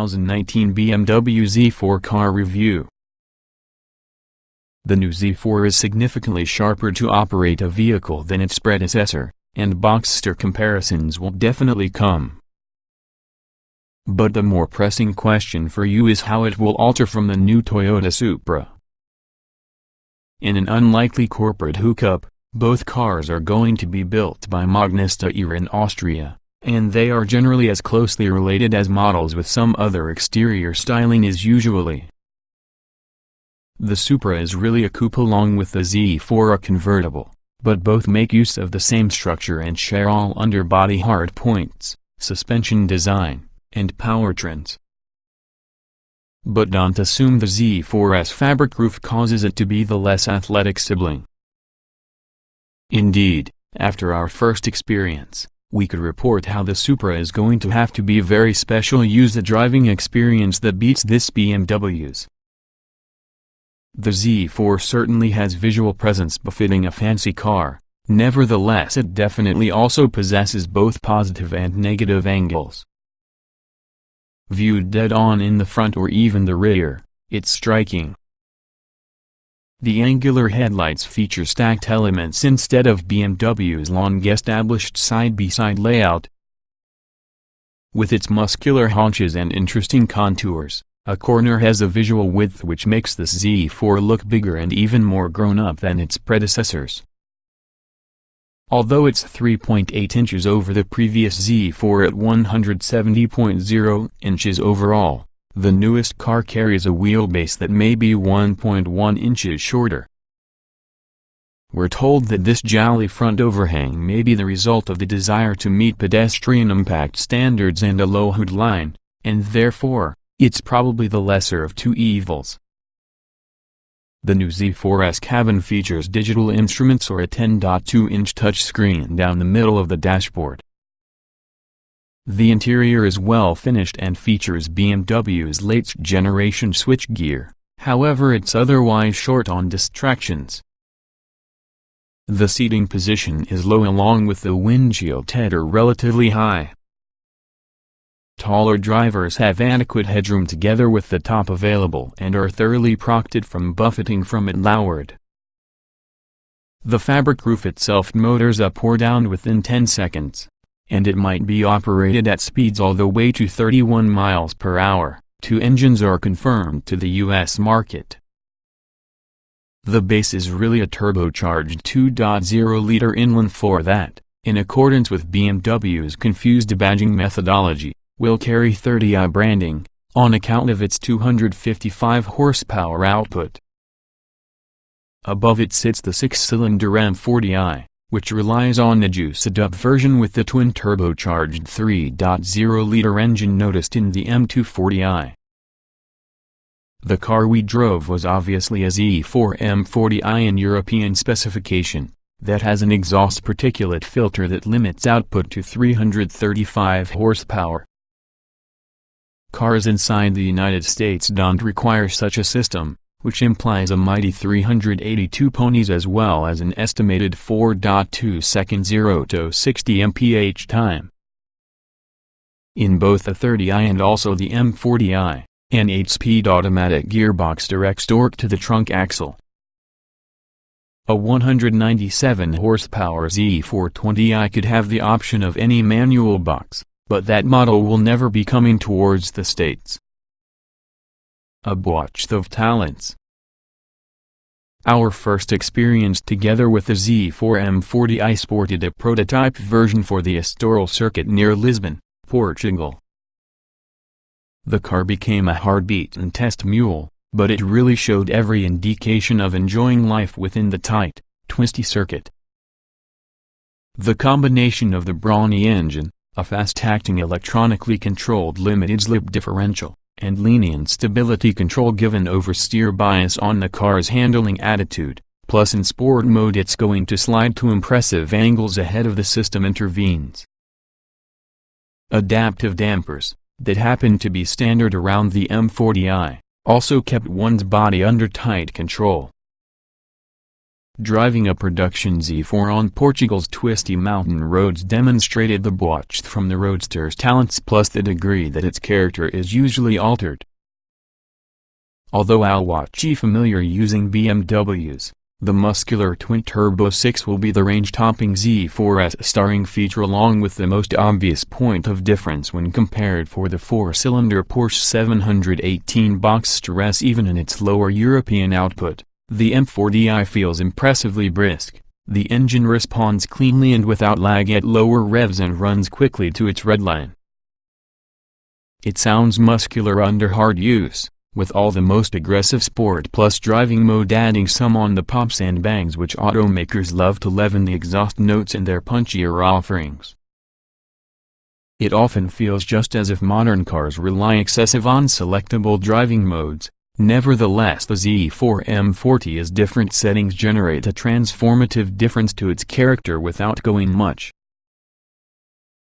2019 BMW Z4 car review. The new Z4 is significantly sharper to operate a vehicle than its predecessor, and Boxster comparisons will definitely come. But the more pressing question for you is how it will alter from the new Toyota Supra. In an unlikely corporate hookup, both cars are going to be built by Magnesteyr in Austria, and they are generally as closely related as models with some other exterior styling is usually. The Supra is really a coupe along with the Z4 a convertible, but both make use of the same structure and share all underbody hard points, suspension design, and powertrains. But don't assume the Z4's fabric roof causes it to be the less athletic sibling. Indeed, after our first experience, we could report how the Supra is going to have to be very special, use a driving experience that beats this BMW's. The Z4 certainly has visual presence befitting a fancy car, nevertheless it definitely also possesses both positive and negative angles. Viewed dead-on in the front or even the rear, it's striking. The angular headlights feature stacked elements instead of BMW's long-established side-by-side layout. With its muscular haunches and interesting contours, a corner has a visual width which makes this Z4 look bigger and even more grown-up than its predecessors. Although it's 3.8 inches over the previous Z4 at 170.0 inches overall, the newest car carries a wheelbase that may be 1.1 inches shorter. We're told that this jolly front overhang may be the result of the desire to meet pedestrian impact standards and a low hood line, and therefore, it's probably the lesser of two evils. The new Z4's cabin features digital instruments or a 10.2-inch touchscreen down the middle of the dashboard. The interior is well finished and features BMW's latest generation switchgear, however it's otherwise short on distractions. The seating position is low along with the windshield header relatively high. Taller drivers have adequate headroom together with the top available and are thoroughly protected from buffeting from it lowered. The fabric roof itself motors up or down within 10 seconds, and it might be operated at speeds all the way to 31 miles per hour. Two engines are confirmed to the US market. The base is really a turbocharged 2.0-liter inline four that, in accordance with BMW's confused badging methodology, will carry 30i branding, on account of its 255 horsepower output. Above it sits the 6-cylinder M40i, which relies on a juiced-up version with the twin-turbocharged 3.0-liter engine noticed in the M240i. The car we drove was obviously a Z4 M40i in European specification, that has an exhaust particulate filter that limits output to 335 horsepower. Cars inside the United States don't require such a system, which implies a mighty 382 ponies as well as an estimated 4.2 second 0 to 60 mph time. In both the 30i and also the M40i, an 8-speed automatic gearbox directs torque to the trunk axle. A 197 horsepower Z420i could have the option of any manual box, but that model will never be coming towards the States. A blotch of talents. Our first experience together with the Z4 M40i sported a prototype version for the Estoril circuit near Lisbon, Portugal. The car became a hard-beaten test mule, but it really showed every indication of enjoying life within the tight, twisty circuit. The combination of the brawny engine, a fast-acting electronically controlled limited-slip differential, and lenient stability control given oversteer bias on the car's handling attitude, plus in sport mode it's going to slide to impressive angles ahead of the system intervenes. Adaptive dampers, that happen to be standard around the M40i, also kept one's body under tight control. Driving a production Z4 on Portugal's twisty mountain roads demonstrated the botched from the Roadster's talents plus the degree that its character is usually altered. Although Alwachi familiar using BMWs, the muscular twin-turbo 6 will be the range-topping Z4's starring feature along with the most obvious point of difference when compared for the four-cylinder Porsche 718 Boxster S. Even in its lower European output, the M40i feels impressively brisk. The engine responds cleanly and without lag at lower revs and runs quickly to its redline. It sounds muscular under hard use, with all the most aggressive Sport Plus driving mode adding some on the pops and bangs which automakers love to leaven the exhaust notes in their punchier offerings. It often feels just as if modern cars rely excessive on selectable driving modes. Nevertheless, the Z4 M40's different settings generate a transformative difference to its character without going much.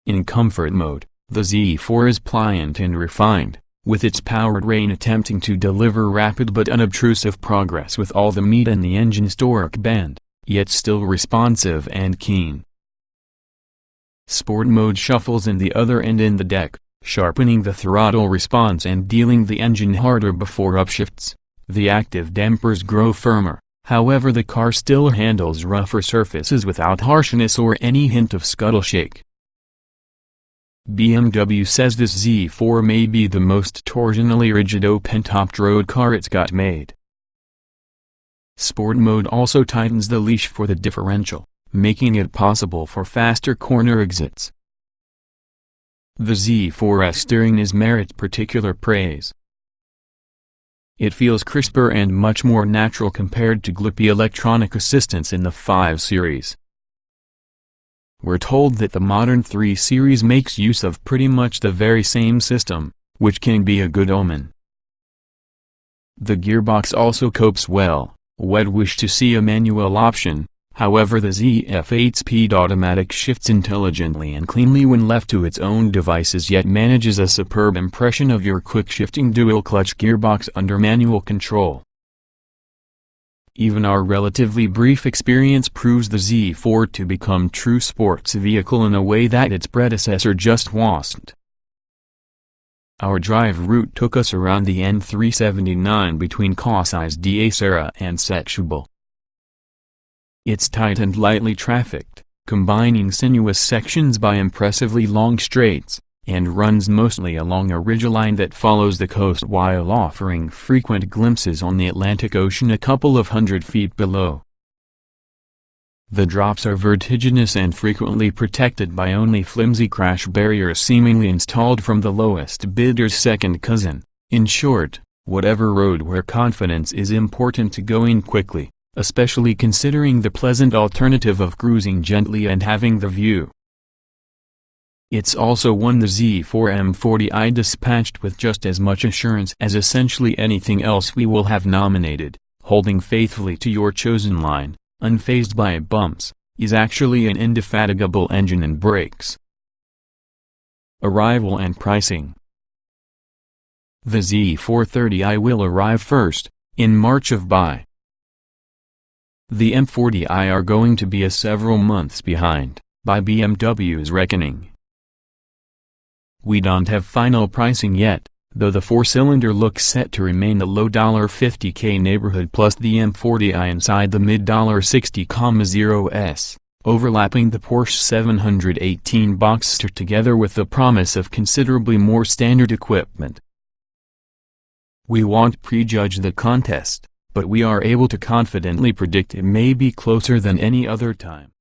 In comfort mode, the Z4 is pliant and refined, with its powertrain attempting to deliver rapid but unobtrusive progress with all the meat in the engine's torque band, yet still responsive and keen. Sport mode shuffles in the other end in the deck, sharpening the throttle response and dealing the engine harder before upshifts. The active dampers grow firmer, however the car still handles rougher surfaces without harshness or any hint of scuttle shake. BMW says this Z4 may be the most torsionally rigid open-topped road car it's got made. Sport mode also tightens the leash for the differential, making it possible for faster corner exits. The Z4's steering is merits particular praise. It feels crisper and much more natural compared to gloopy electronic assistance in the 5 Series. We're told that the modern 3 Series makes use of pretty much the very same system, which can be a good omen. The gearbox also copes well. We'd wish to see a manual option, however the ZF 8-speed automatic shifts intelligently and cleanly when left to its own devices yet manages a superb impression of your quick-shifting dual-clutch gearbox under manual control. Even our relatively brief experience proves the Z4 to become true sports vehicle in a way that its predecessor just wasn't. Our drive route took us around the N379 between Casais da Serra and Setúbal. It's tight and lightly trafficked, combining sinuous sections by impressively long straights, and runs mostly along a ridgeline that follows the coast while offering frequent glimpses on the Atlantic Ocean a couple of hundred feet below. The drops are vertiginous and frequently protected by only flimsy crash barriers seemingly installed from the lowest bidder's second cousin. In short, whatever road where confidence is important to going quickly, especially considering the pleasant alternative of cruising gently and having the view. It's also one the Z4 M40i dispatched with just as much assurance as essentially anything else we will have nominated, holding faithfully to your chosen line, unfazed by bumps, is actually an indefatigable engine and brakes. Arrival and pricing. The Z430i will arrive first, in March of by. The M40i are going to be several months behind, by BMW's reckoning. We don't have final pricing yet, though the 4-cylinder looks set to remain the low $50K neighborhood plus the M40i inside the mid $60,000s, overlapping the Porsche 718 Boxster together with the promise of considerably more standard equipment. We won't prejudge the contest, but we are able to confidently predict it may be closer than any other time.